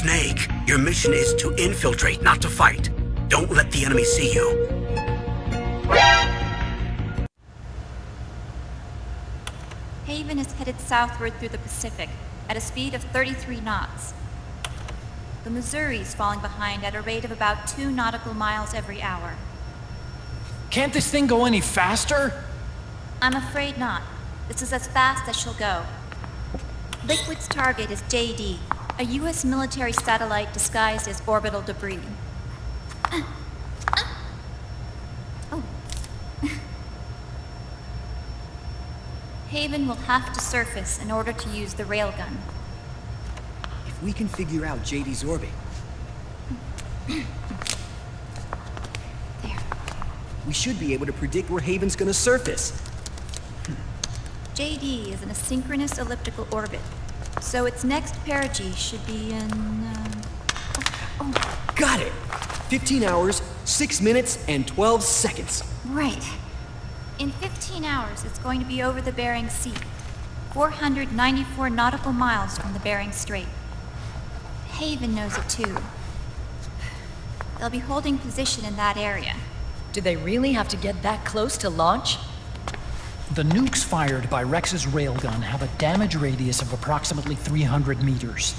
Snake, your mission is to infiltrate, not to fight. Don't let the enemy see you. Haven is headed southward through the Pacific at a speed of 33 knots. The Missouri's falling behind at a rate of about 2 nautical miles every hour. Can't this thing go any faster? I'm afraid not. This is as fast as she'll go. Liquid's target is JD, a U.S. military satellite disguised as orbital debris. Oh. Haven will have to surface in order to use the railgun. If we can figure out JD's orbit... There. we should be able to predict where Haven's gonna surface. JD is in a synchronous elliptical orbit, so its next perigee should be in... Got it! 15 hours, 6 minutes, and 12 seconds. Right. In 15 hours, it's going to be over the Bering Sea, 494 nautical miles from the Bering Strait. Haven knows it too. They'll be holding position in that area. Do they really have to get that close to launch? The nukes fired by Rex's railgun have a damage radius of approximately 300 meters.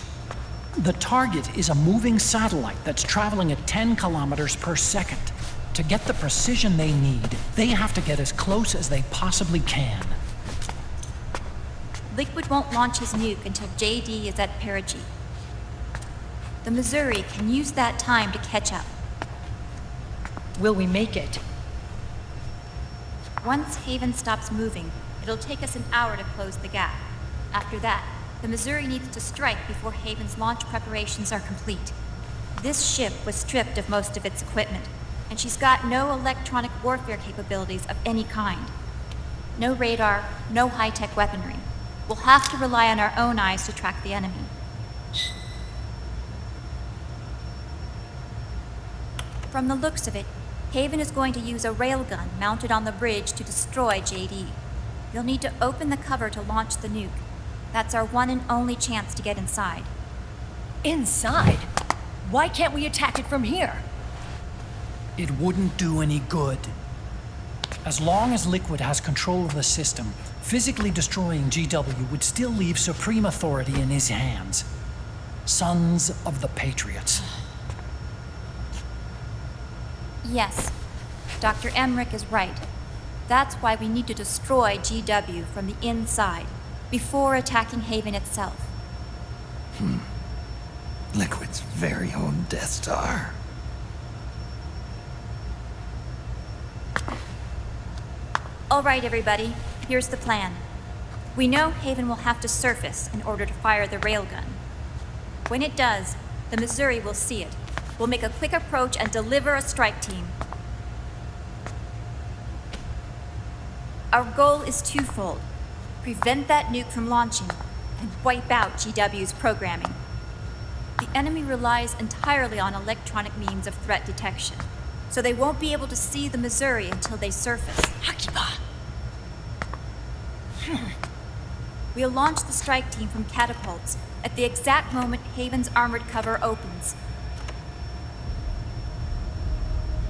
The target is a moving satellite that's traveling at 10 kilometers per second. To get the precision they need, they have to get as close as they possibly can. Liquid won't launch his nuke until JD is at perigee. The Missouri can use that time to catch up. Will we make it? Once Haven stops moving, it'll take us an hour to close the gap. After that, the Missouri needs to strike before Haven's launch preparations are complete. This ship was stripped of most of its equipment, and she's got no electronic warfare capabilities of any kind. No radar, no high-tech weaponry. We'll have to rely on our own eyes to track the enemy. From the looks of it, Haven is going to use a railgun mounted on the bridge to destroy JD. You'll need to open the cover to launch the nuke. That's our one and only chance to get inside. Inside? Why can't we attack it from here? It wouldn't do any good. As long as Liquid has control of the system, physically destroying GW would still leave supreme authority in his hands. Sons of the Patriots. Yes, Dr. Emmerich is right. That's why we need to destroy GW from the inside, before attacking Haven itself. Liquid's very own Death Star. All right, everybody, here's the plan. We know Haven will have to surface in order to fire the railgun. When it does, the Missouri will see it. We'll make a quick approach and deliver a strike team. Our goal is twofold. Prevent that nuke from launching and wipe out GW's programming. The enemy relies entirely on electronic means of threat detection, so they won't be able to see the Missouri until they surface. Hakiba! We'll launch the strike team from catapults at the exact moment Haven's armored cover opens.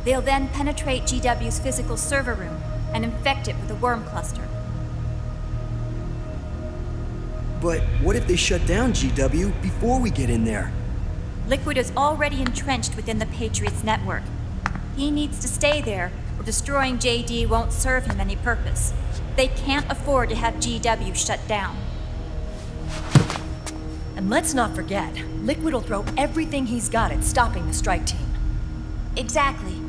They'll then penetrate GW's physical server room and infect it with a worm cluster. But what if they shut down GW before we get in there? Liquid is already entrenched within the Patriots' network. He needs to stay there, or destroying JD won't serve him any purpose. They can't afford to have GW shut down. And let's not forget, Liquid will throw everything he's got at stopping the strike team. Exactly.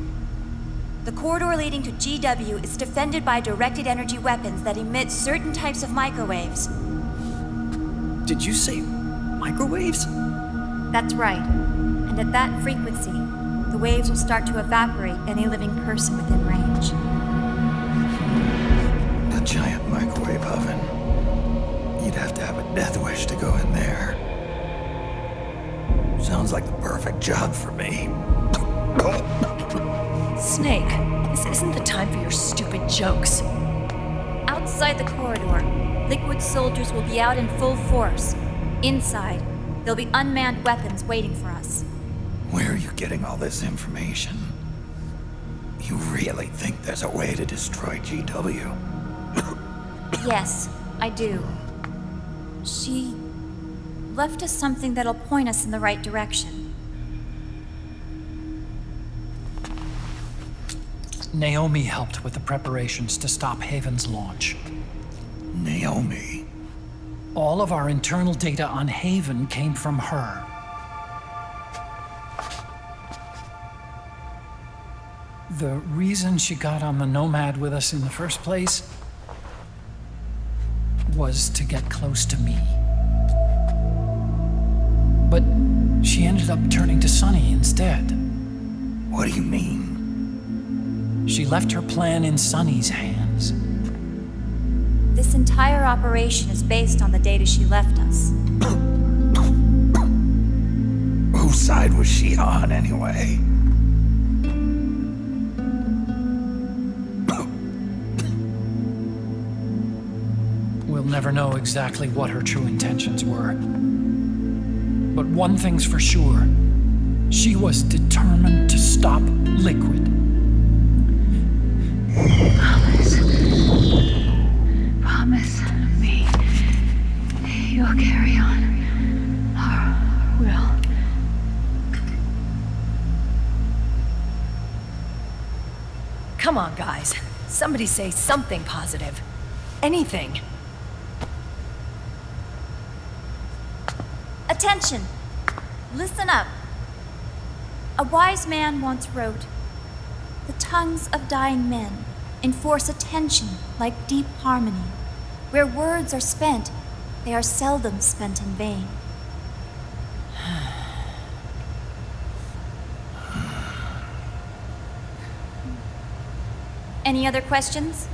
The corridor leading to GW is defended by directed energy weapons that emit certain types of microwaves. Did you say microwaves? That's right. And at that frequency, the waves will start to evaporate any living person within range. A giant microwave oven. You'd have to have a death wish to go in there. Sounds like the perfect job for me. Snake, this isn't the time for your stupid jokes. Outside the corridor, Liquid soldiers will be out in full force. Inside, There'll be unmanned weapons waiting for us. Where are you getting all this information? You really think there's a way to destroy GW? Yes, I do. She left us something that'll point us in the right direction. Naomi helped with the preparations to stop Haven's launch. Naomi? All of our internal data on Haven came from her. The reason she got on the Nomad with us in the first place was to get close to me. But she ended up turning to Sunny instead. What do you mean? She left her plan in Sunny's hands. This entire operation is based on the data she left us. Whose side was she on, anyway? We'll never know exactly what her true intentions were. But one thing's for sure. She was determined to stop Liquid. Promise me you'll carry on. Or will. Come on, guys. Somebody say something positive. Anything. Attention! Listen up. A wise man once wrote, "The tongues of dying men enforce attention like deep harmony. Where words are spent, they are seldom spent in vain." Any other questions?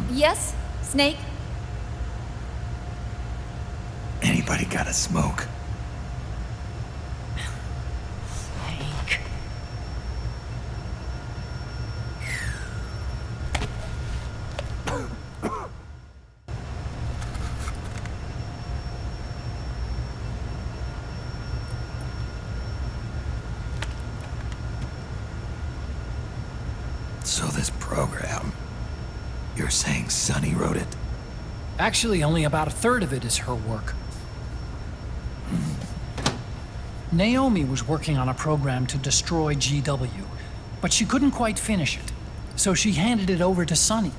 Yes, Snake? Anybody got a smoke? Snake. So this program, you're saying Sunny wrote it? Actually, only about a third of it is her work. Naomi was working on a program to destroy GW, but she couldn't quite finish it, so she handed it over to Sunny.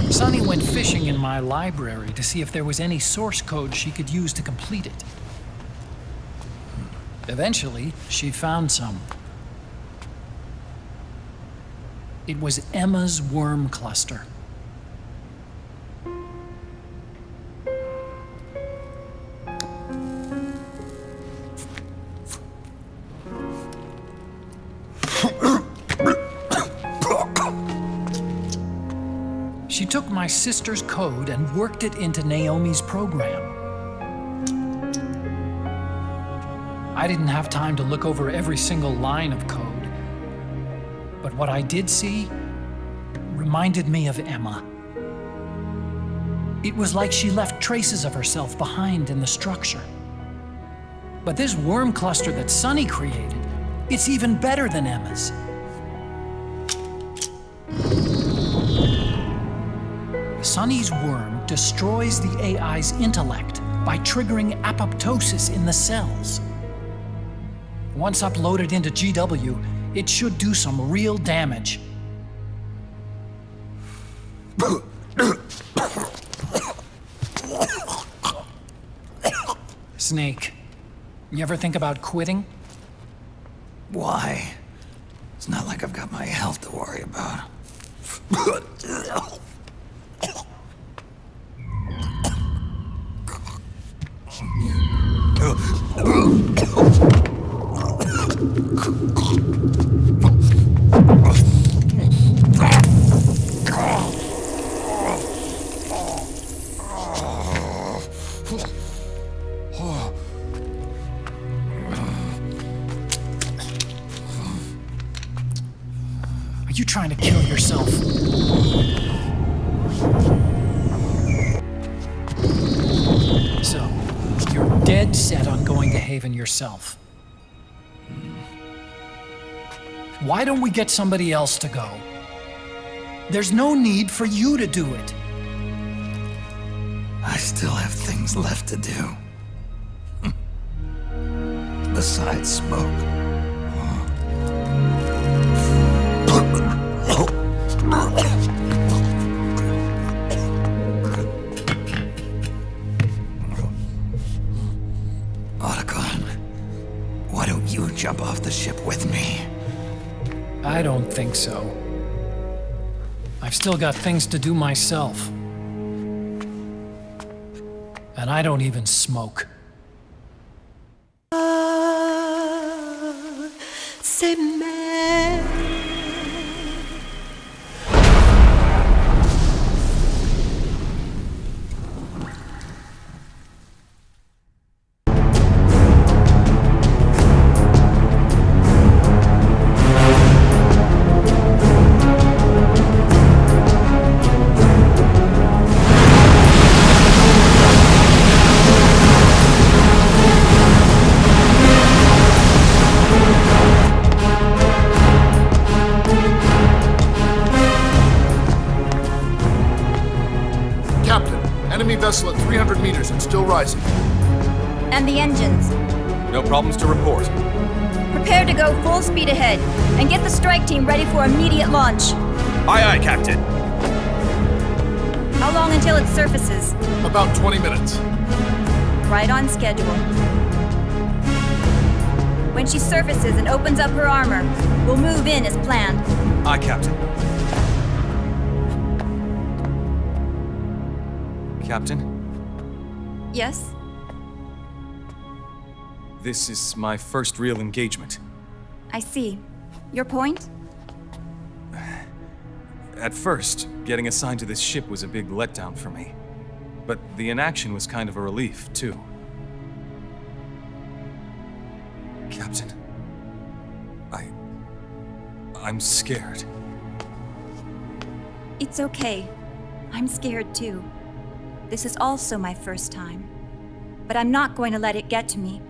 Sunny went fishing in my library to see if there was any source code she could use to complete it. Eventually, she found some. It was Emma's worm cluster. She took my sister's code and worked it into Naomi's program. I didn't have time to look over every single line of code, but what I did see reminded me of Emma. It was like she left traces of herself behind in the structure. But this worm cluster that Sunny created, it's even better than Emma's. Sunny's worm destroys the AI's intellect by triggering apoptosis in the cells. Once uploaded into GW, it should do some real damage. Snake, you ever think about quitting? Why? It's not like I've got my health to worry about. Are you trying to kill yourself? dead set on going to Haven yourself. Why don't we get somebody else to go? There's no need for you to do it. I still have things left to do. Besides smoke. Otacon, why don't you jump off the ship with me? I don't think so. I've still got things to do myself. And I don't even smoke. Enemy vessel at 300 meters and still rising. And the engines. No problems to report. Prepare to go full speed ahead, and get the strike team ready for immediate launch. Aye, aye, Captain. How long until it surfaces? About 20 minutes. Right on schedule. When she surfaces and opens up her armor, we'll move in as planned. Aye, Captain. Captain? Yes? This is my first real engagement. I see. Your point? At first, getting assigned to this ship was a big letdown for me. But the inaction was kind of a relief, too. Captain, I'm scared. It's okay. I'm scared too. This is also my first time. But I'm not going to let it get to me,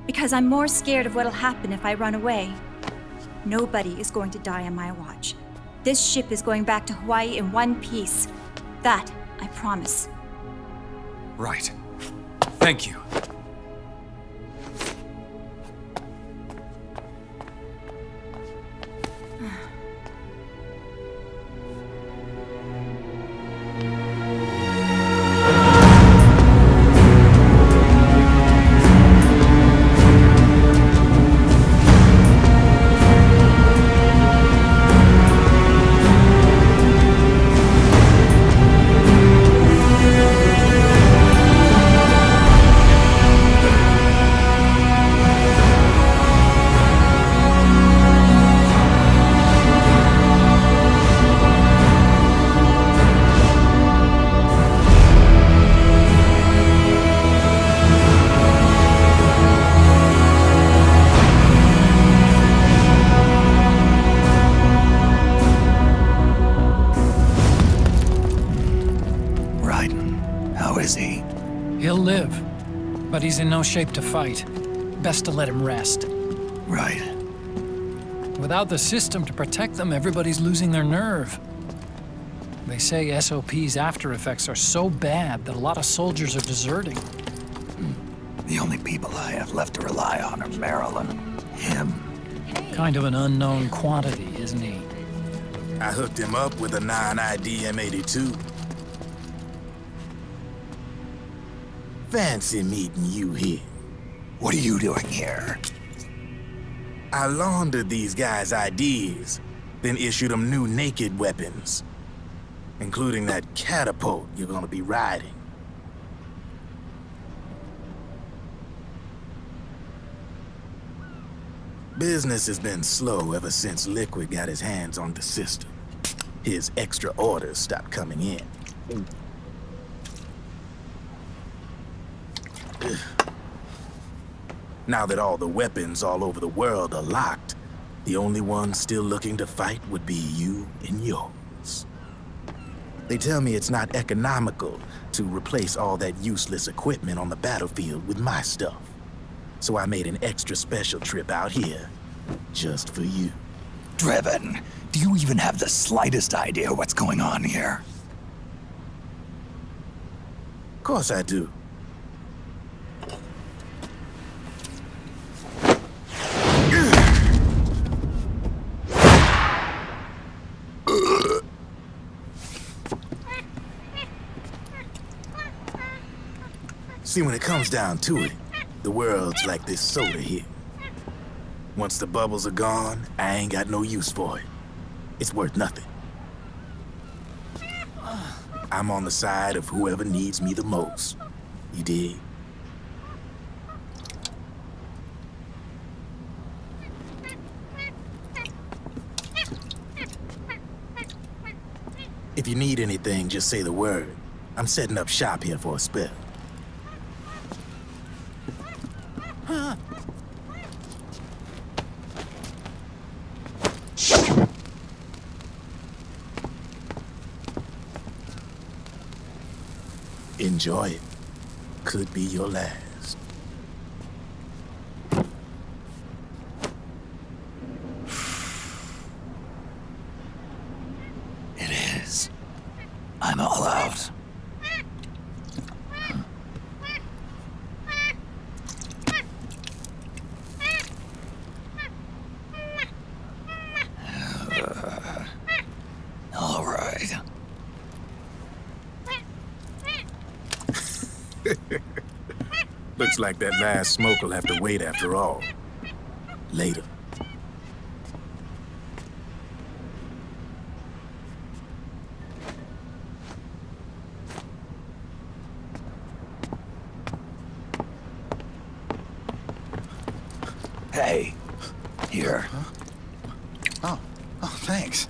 because I'm more scared of what'll happen if I run away. Nobody is going to die on my watch. This ship is going back to Hawaii in one piece. That, I promise. Right. Thank you. He'll live, but he's in no shape to fight. Best to let him rest. Right. Without the system to protect them, everybody's losing their nerve. They say SOP's after effects are so bad that a lot of soldiers are deserting. The only people I have left to rely on are Marilyn, him. Kind of an unknown quantity, isn't he? I hooked him up with a 9ID M82. Fancy meeting you here. What are you doing here? I laundered these guys' IDs, then issued them new naked weapons, including that catapult you're gonna be riding. Business has been slow ever since Liquid got his hands on the system. His extra orders stopped coming in. Now that all the weapons all over the world are locked, the only one still looking to fight would be you and yours. They tell me it's not economical to replace all that useless equipment on the battlefield with my stuff. So I made an extra special trip out here, just for you. Driven, do you even have the slightest idea what's going on here? Of course I do. See, when it comes down to it, the world's like this soda here. Once the bubbles are gone, I ain't got no use for it. It's worth nothing. I'm on the side of whoever needs me the most. You dig? If you need anything, just say the word. I'm setting up shop here for a spell. Enjoy it. Could be your last. It is. I'm all out. All right. Looks like that last smoke will have to wait after all. Later. Hey, here. Oh, thanks.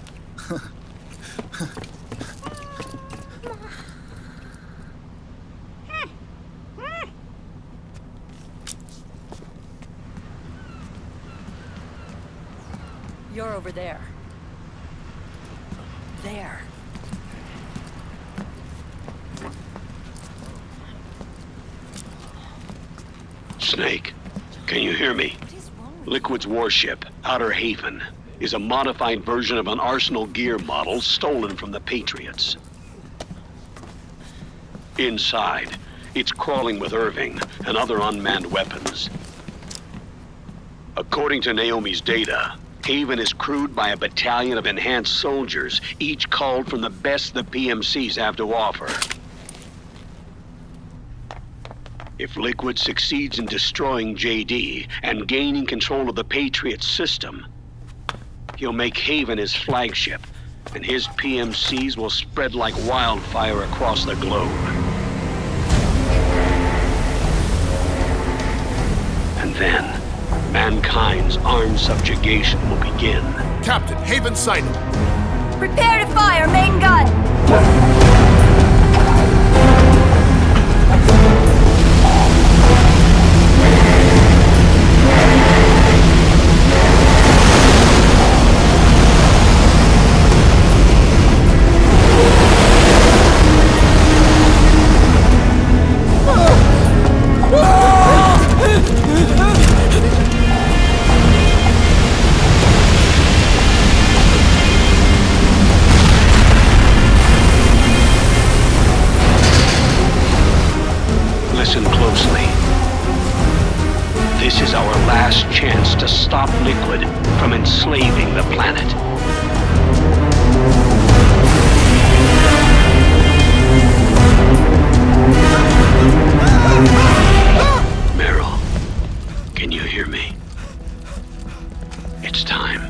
You're over there. There. Snake, can you hear me? Liquid's warship, Outer Haven, is a modified version of an Arsenal gear model stolen from the Patriots. Inside, it's crawling with Irving and other unmanned weapons. According to Naomi's data, Haven is crewed by a battalion of enhanced soldiers, each called from the best the PMCs have to offer. If Liquid succeeds in destroying JD and gaining control of the Patriot system, he'll make Haven his flagship, and his PMCs will spread like wildfire across the globe. And then, mankind's armed subjugation will begin. Captain, Haven sighted. Prepare to fire, main gun! Listen closely. This is our last chance to stop Liquid from enslaving the planet. Meryl, can you hear me? It's time.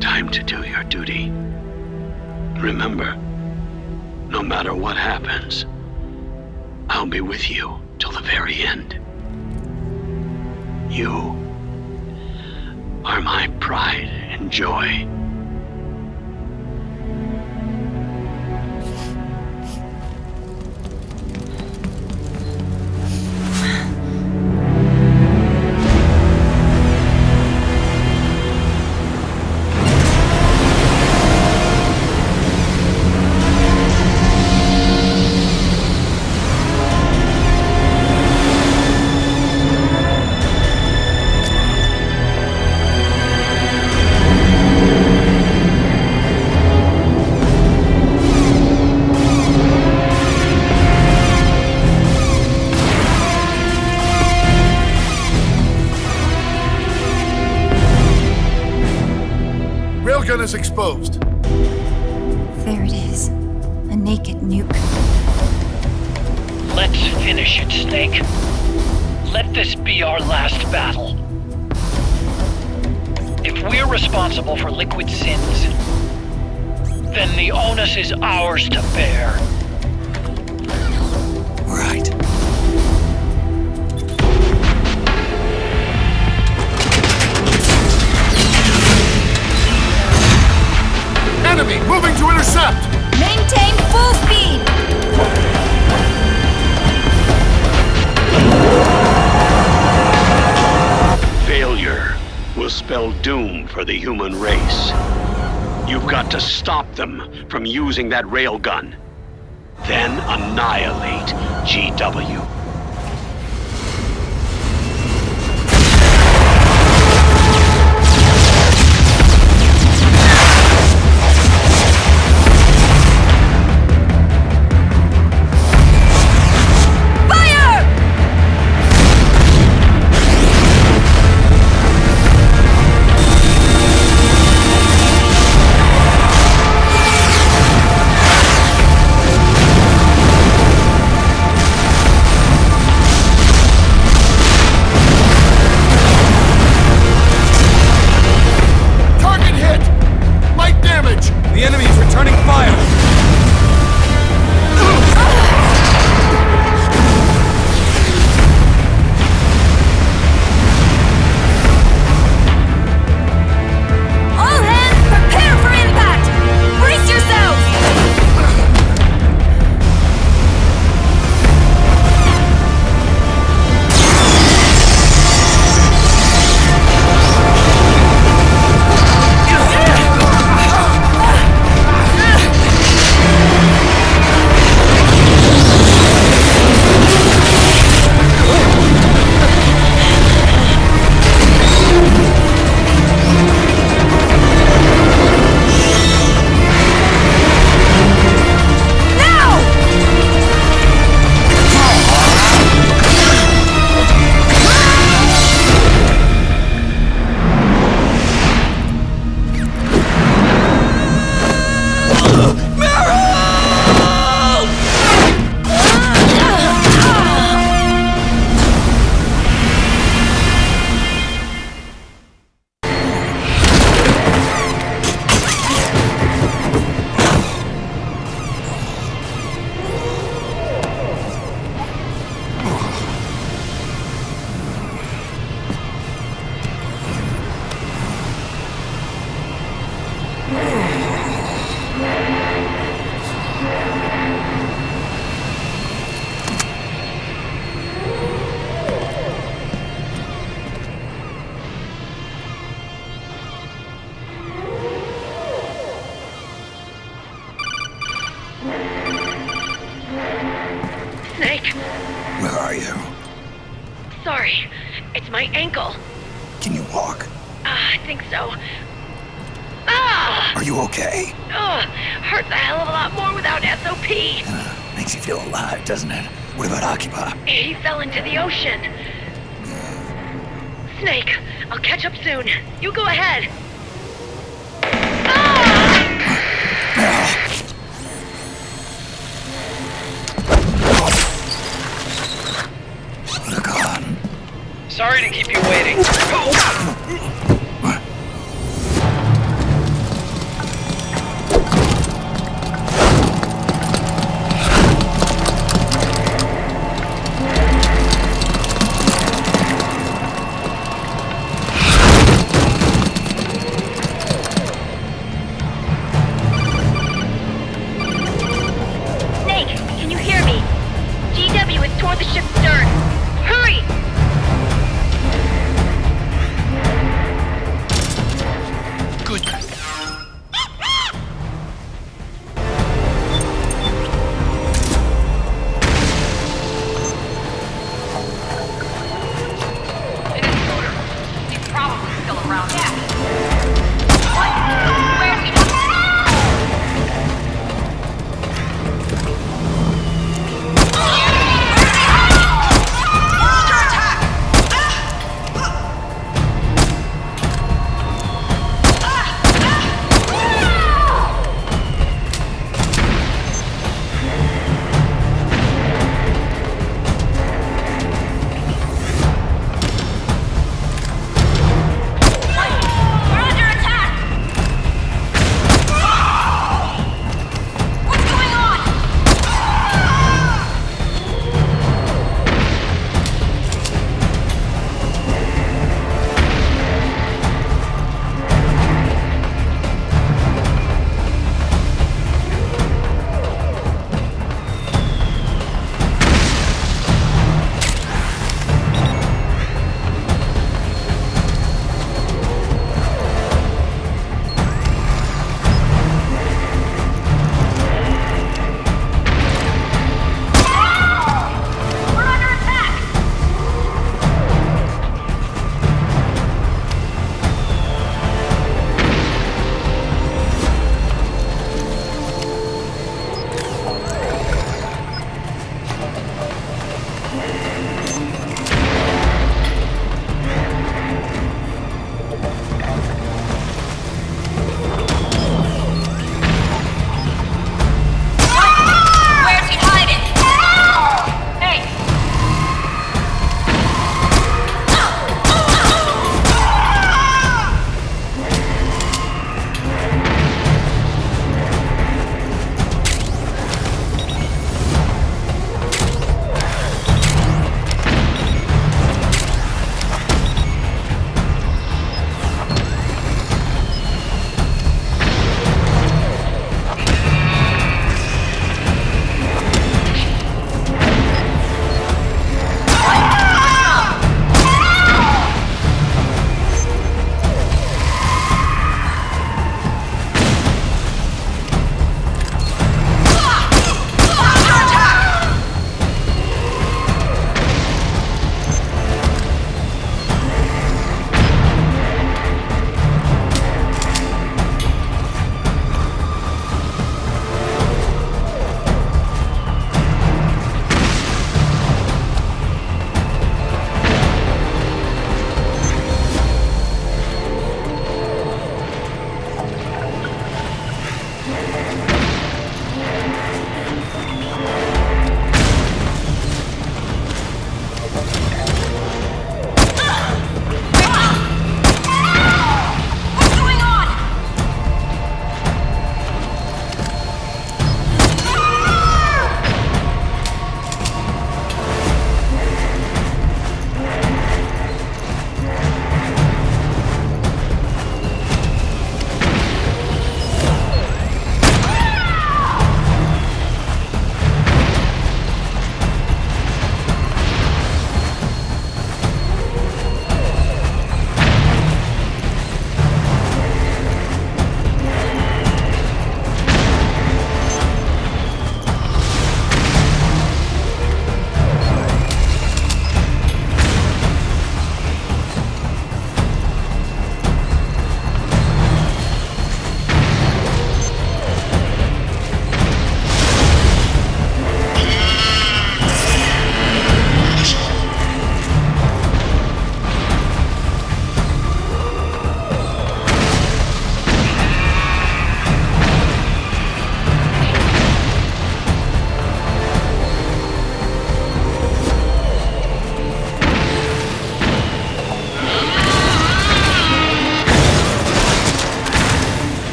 Time to do your duty. Remember, no matter what happens, I'll be with you till the very end. You are my pride and joy. is exposed. There it is. A naked nuke. Let's finish it, Snake. Let this be our last battle. If we're responsible for Liquid's sins, then the onus is ours to bear. Right. Enemy moving to intercept! Maintain full speed! Failure will spell doom for the human race. You've got to stop them from using that railgun. Then annihilate GW. The enemy is returning fire! All hands, prepare for impact! Brace yourselves! Snake, Where are you? sorry. It's my ankle. Can you walk? I think so. Ah! Are you okay? Hurts a hell of a lot more without SOP. Makes you feel alive, doesn't it? What about Occupy? He fell into the ocean. Snake, I'll catch up soon. You go ahead. Look on. Sorry to keep you waiting. Snake, can you hear me? GW is toward the ship's stern. Hurry! Good. He's probably still around. Where's he hiding? Hey!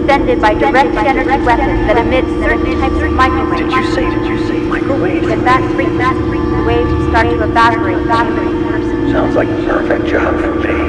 extended by direct energy weapons that emit certain types of microwaves. Did you say microwaves? When that frequency, the waves start to evaporate. Sounds like the perfect job for me.